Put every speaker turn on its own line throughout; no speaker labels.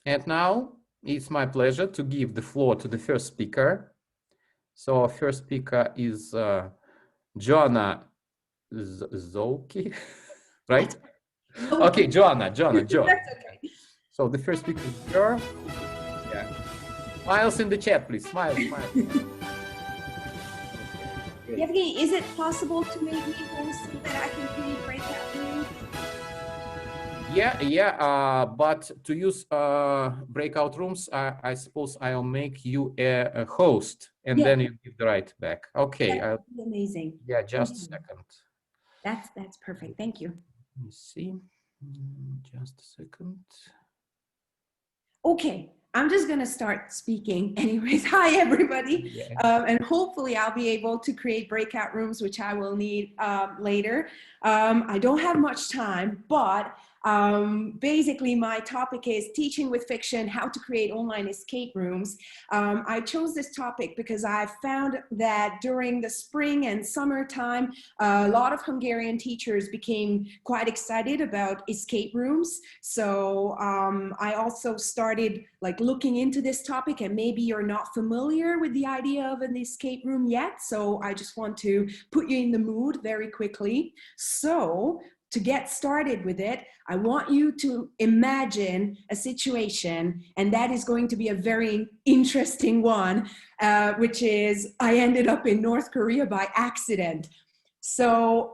And now it's my pleasure to give the floor to the first speaker. So our first speaker is Joanna Szoke, right? Okay, Joanna.
That's okay.
So the first speaker is girl. Yeah. Smiles in the chat, please. Smile.
Yevgeny, is it possible to make me host so that I can create breakout rooms?
Yeah. But to use breakout rooms, I suppose I'll make you a host, and then you give the right back. Okay.
That would be amazing.
Yeah, just a second.
That's perfect. Thank you.
Let me see. Just a second.
Okay, I'm just gonna start speaking anyways. Hi, everybody.
Yeah.
And hopefully I'll be able to create breakout rooms, which I will need later. I don't have much time, but basically my topic is teaching with fiction, how to create online escape rooms. I chose this topic because I found that during the spring and summertime, a lot of Hungarian teachers became quite excited about escape rooms. So I also started like looking into this topic, and maybe you're not familiar with the idea of an escape room yet. So I just want to put you in the mood very quickly. So to get started with it, I want you to imagine a situation, and that is going to be a very interesting one, which is I ended up in North Korea by accident. So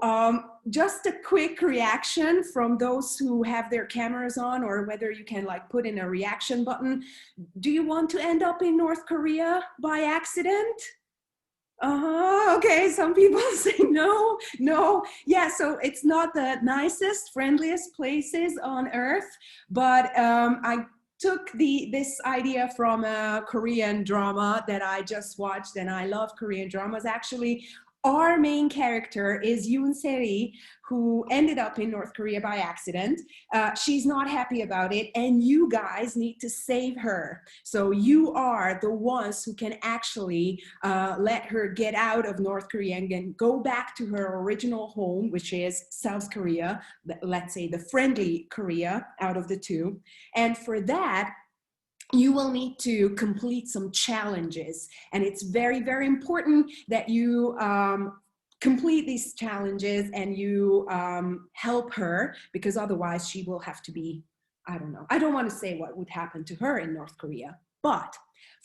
just a quick reaction from those who have their cameras on, or whether you can like put in a reaction button. Do you want to end up in North Korea by accident? Okay, some people say no. Yeah, so it's not the nicest, friendliest places on earth, but I took this idea from a Korean drama that I just watched, and I love Korean dramas. Actually, our main character is Yoon Se-ri, who ended up in North Korea by accident. She's not happy about it, and you guys need to save her. So you are the ones who can actually let her get out of North Korea and go back to her original home, which is South Korea, let's say the friendly Korea out of the two. And for that, you will need to complete some challenges. And it's very, very important that you complete these challenges and you help her, because otherwise she will have to be, I don't know. I don't want to say what would happen to her in North Korea. But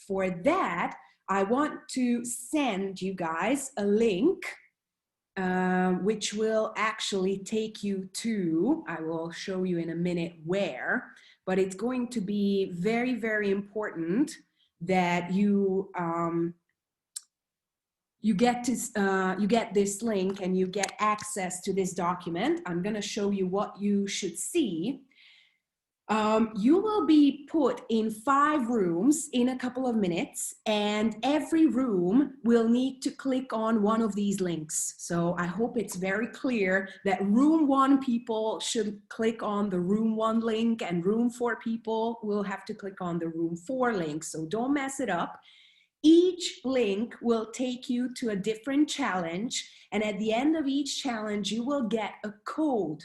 for that, I want to send you guys a link which will actually take you to, I will show you in a minute where, but it's going to be very, very important that you get this link and you get access to this document. I'm going to show you what you should see. You will be put in 5 rooms in a couple of minutes, and every room will need to click on one of these links. So I hope it's very clear that room 1 people should click on the room 1 link, and room 4 people will have to click on the room 4 link. So don't mess it up. Each link will take you to a different challenge, and at the end of each challenge, you will get a code.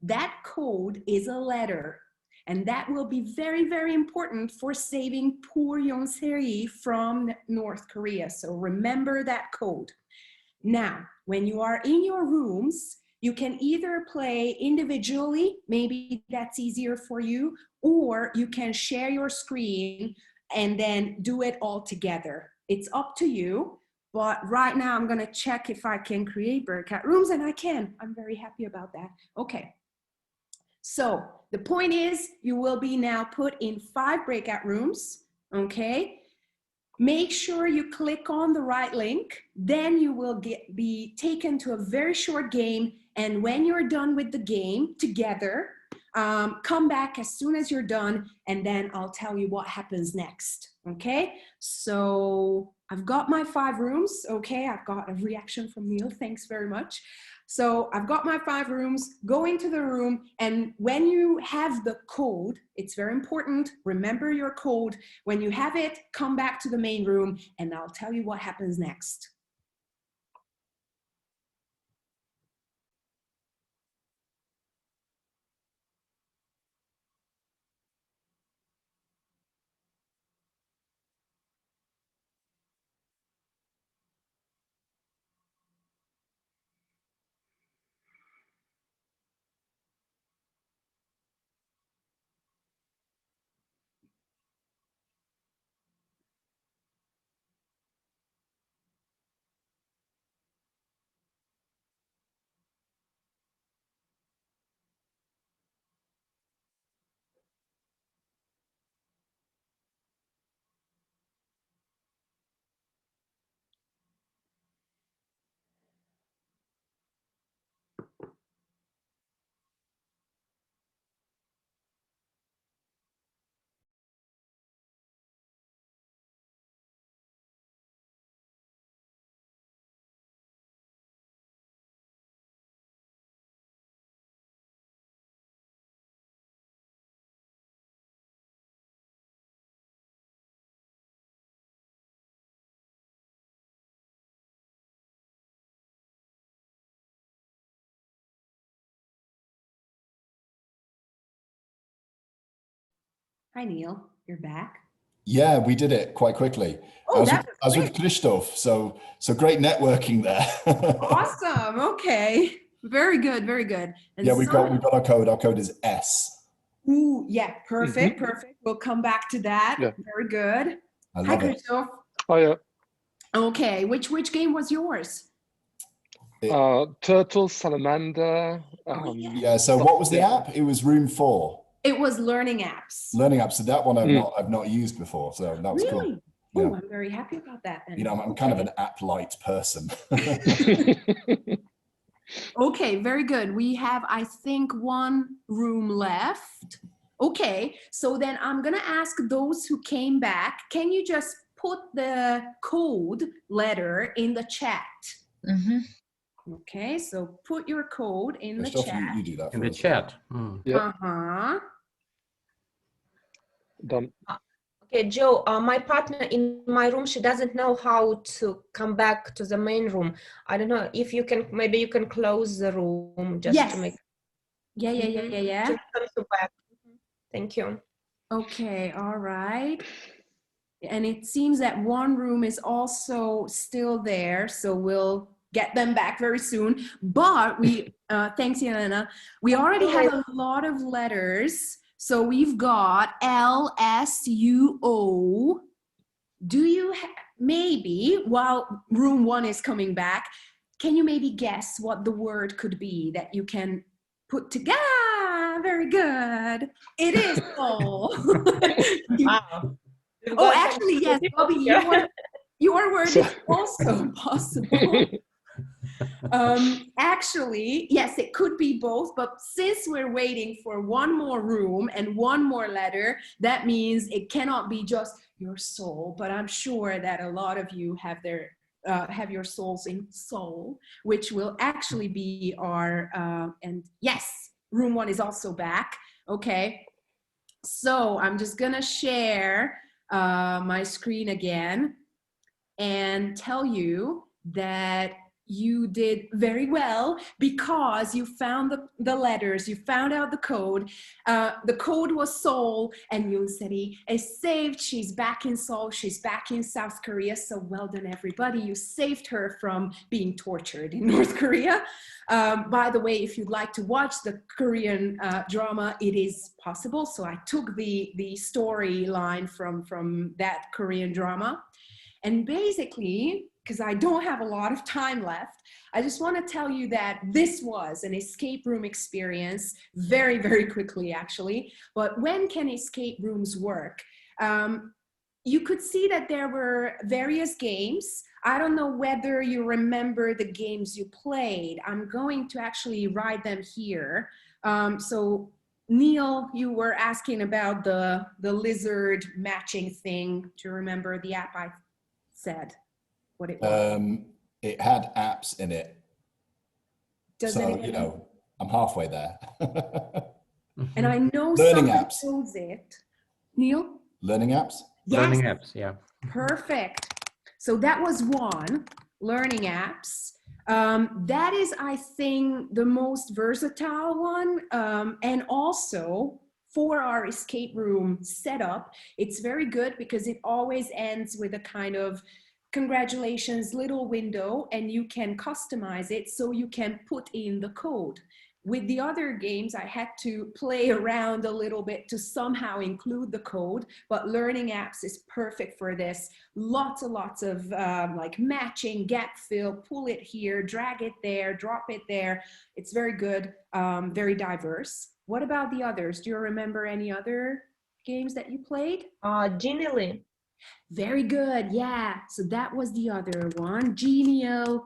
That code is a letter. And that will be very, very important for saving poor Yoon Se-ri from North Korea. So remember that code. Now, when you are in your rooms, you can either play individually, maybe that's easier for you, or you can share your screen and then do it all together. It's up to you. But right now I'm gonna check if I can create breakout rooms, and I can. I'm very happy about that. Okay. So the point is, you will be now put in 5 breakout rooms, okay? Make sure you click on the right link, then you will be taken to a very short game, and when you're done with the game together, come back as soon as you're done, and then I'll tell you what happens next, okay? So I've got my 5 rooms, okay? I've got a reaction from Neil, thanks very much. So I've got my 5 rooms, go into the room, and when you have the code, it's very important, remember your code. When you have it, come back to the main room, and I'll tell you what happens next. Hi, Neil. You're back.
Yeah, we did it quite quickly.
Oh,
I was with Christoph, so great networking there.
Awesome. Okay. Very good. Very good. And
yeah, we've got our code. Our code is S.
Ooh, yeah, perfect, perfect. We'll come back to that.
Yeah.
Very good.
I love
Hi,
it.
Christoph.
Oh yeah.
Okay, which game was yours?
Turtle, salamander.
Yeah. So what was the app? It was Room 4.
It was Learning Apps.
Learning apps. So that one I've not used before. So that was
Really?
cool. Yeah.
Oh, I'm very happy about that then.
You know, I'm kind of an app light person.
Okay, very good. We have, I think, one room left. Okay, so then I'm gonna ask those who came back, can you just put the code letter in the chat? Okay, so put your code in the chat.
You do that
In
for
the
us.
chat.
Yep.
Uh-huh.
Done.
Okay, Joe, my partner in my room, she doesn't know how to come back to the main room. I don't know if you can, maybe you can close the room just to make.
Yeah.
She comes back. Thank you.
Okay, all right. And it seems that one room is also still there, so we'll get them back very soon. But we, thanks, Joanna. We already have a lot of letters. So we've got L, S, U, O. Do you maybe, while room 1 is coming back, can you maybe guess what the word could be that you can put together? Very good. It is soul.
Wow.
Oh, actually, yes, Bobby, your word is also possible. Actually, yes, it could be both, but since we're waiting for one more room and one more letter, that means it cannot be just your soul, but I'm sure that a lot of you have your souls in soul, which will actually be our, and yes, room 1 is also back. Okay, so I'm just gonna share my screen again and tell you that you did very well because you found the letters, you found out the code. The code was Seoul, and Yoon-seri is saved. She's back in Seoul, she's back in South Korea, so well done everybody. You saved her from being tortured in North Korea. By the way, if you'd like to watch the Korean drama, it is possible. So I took the storyline from that Korean drama. And basically, because I don't have a lot of time left, I just want to tell you that this was an escape room experience very, very quickly, actually. But when can escape rooms work? You could see that there were various games. I don't know whether you remember the games you played. I'm going to actually write them here. So Neil, you were asking about the lizard matching thing. Do you remember the app I said what it was?
It had apps in it. So, you know, I'm halfway there.
And I know
Learning
someone
apps.
knows it. Neil?
Learning apps?
Yes.
Learning apps, yeah.
Perfect. So that was one, learning apps. That is, I think, the most versatile one. And also, for our escape room setup, it's very good because it always ends with a kind of congratulations little window, and you can customize it so you can put in the code. With the other games, I had to play around a little bit to somehow include the code, but learning apps is perfect for this. Lots and lots of like matching, gap fill, pull it here, drag it there, drop it there. It's very good, very diverse. What about the others? Do you remember any other games that you played?
Genially.
Very good, yeah. So that was the other one, Genially.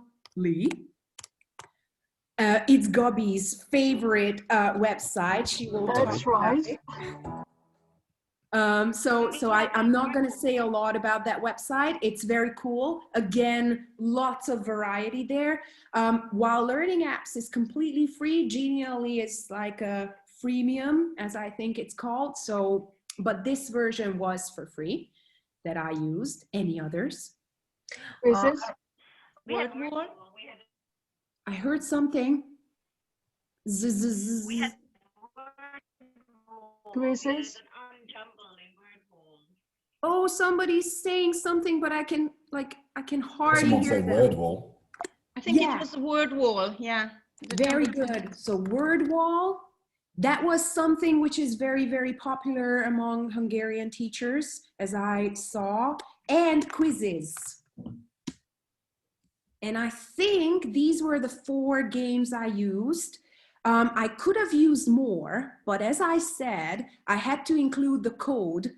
It's Gobby's favorite website. She will
That's
talk about
right.
it. So I'm not going to say a lot about that website. It's very cool. Again, lots of variety there. While Learning Apps is completely free, Genially is like a freemium, as I think it's called. So, but this version was for free that I used. Any others?
Is this?
What more?
I heard something.
Quizzes?
Oh, somebody's saying something, but I can hardly
Someone
hear
say
them.
word wall.
I think
Yeah.
it was the word wall. Yeah.
Very good. So word wall, that was something which is very, very popular among Hungarian teachers, as I saw, and quizzes. And I think these were the 4 games I used. I could have used more, but as I said, I had to include the code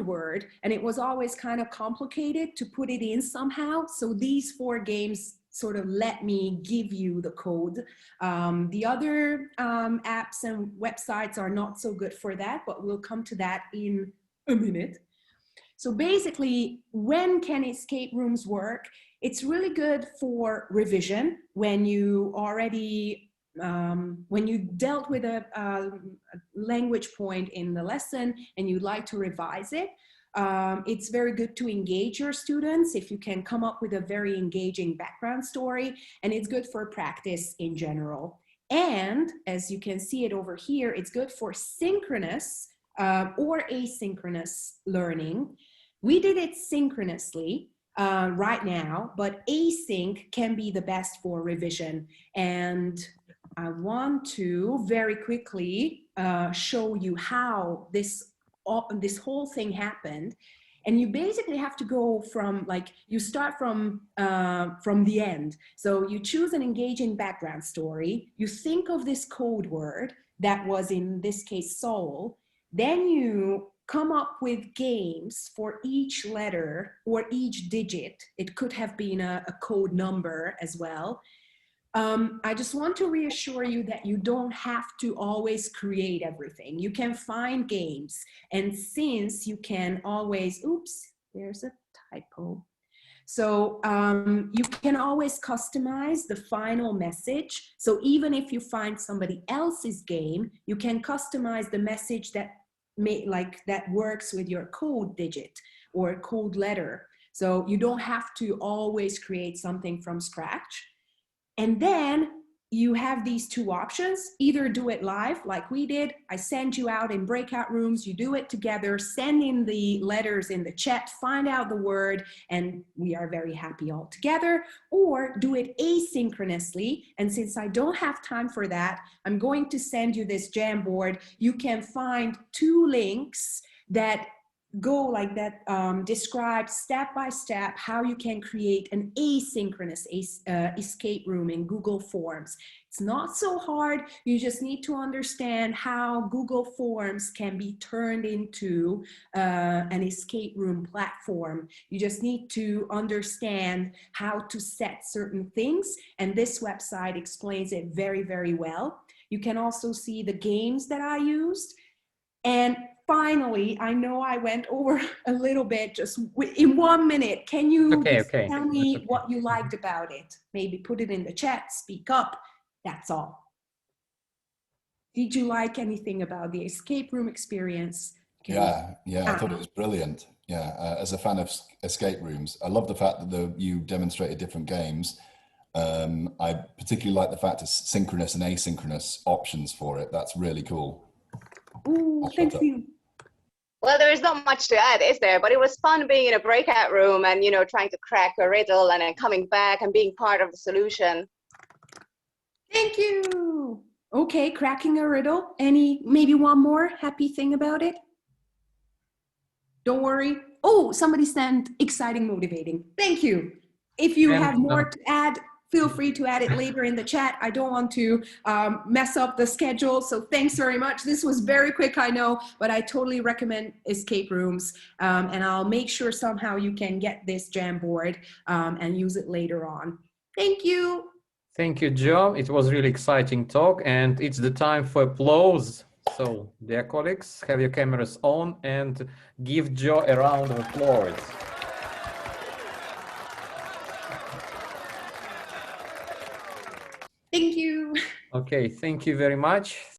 word, and it was always kind of complicated to put it in somehow. So these 4 games sort of let me give you the code. The other apps and websites are not so good for that, but we'll come to that in a minute. So basically, when can escape rooms work? It's really good for revision when you already, when you dealt with a language point in the lesson and you'd like to revise it. It's very good to engage your students if you can come up with a very engaging background story, and it's good for practice in general. And as you can see it over here, it's good for synchronous or asynchronous learning. We did it synchronously right now, but async can be the best for revision. And I want to very quickly show you how this whole thing happened. And you basically have to go from, like, you start from the end. So you choose an engaging background story. You think of this code word that was, in this case, soul. Then you come up with games for each letter or each digit. It could have been a code number as well. I just want to reassure you that you don't have to always create everything. You can find games, and since you can always, oops, there's a typo. So you can always customize the final message. So even if you find somebody else's game, you can customize the message that works with your code digit or code letter. So you don't have to always create something from scratch. And then you have these 2 options. Either do it live like we did. I send you out in breakout rooms, you do it together, send in the letters in the chat, find out the word, and we are very happy all together. Or do it asynchronously. And since I don't have time for that, I'm going to send you this Jamboard. You can find 2 links that go like that, describe step by step how you can create an asynchronous escape room in Google Forms. It's not so hard. You just need to understand how Google Forms can be turned into an escape room platform. You just need to understand how to set certain things, and this website explains it very, very well. You can also see the games that I used. And finally, I know I went over a little bit, just in 1 minute. Can you tell me what you liked about it? Maybe put it in the chat, speak up. That's all. Did you like anything about the escape room experience?
Yeah, I thought it was brilliant. Yeah, as a fan of escape rooms, I love the fact that you demonstrated different games. I particularly like the fact it's synchronous and asynchronous options for it. That's really cool.
Ooh, thank you.
Well, there is not much to add, is there? But it was fun being in a breakout room and, you know, trying to crack a riddle and then coming back and being part of the solution.
Thank you. Okay, cracking a riddle. Maybe one more happy thing about it? Don't worry. Oh, somebody sent exciting, motivating. Thank you. If you have more to add, feel free to add it later in the chat. I don't want to mess up the schedule, so thanks very much. This was very quick, I know, but I totally recommend escape rooms, and I'll make sure somehow you can get this Jamboard and use it later on. Thank you.
Thank you, Joe. It was really exciting talk, and it's the time for applause. So, dear colleagues, have your cameras on and give Joe a round of applause.
Thank you.
Okay, thank you very much.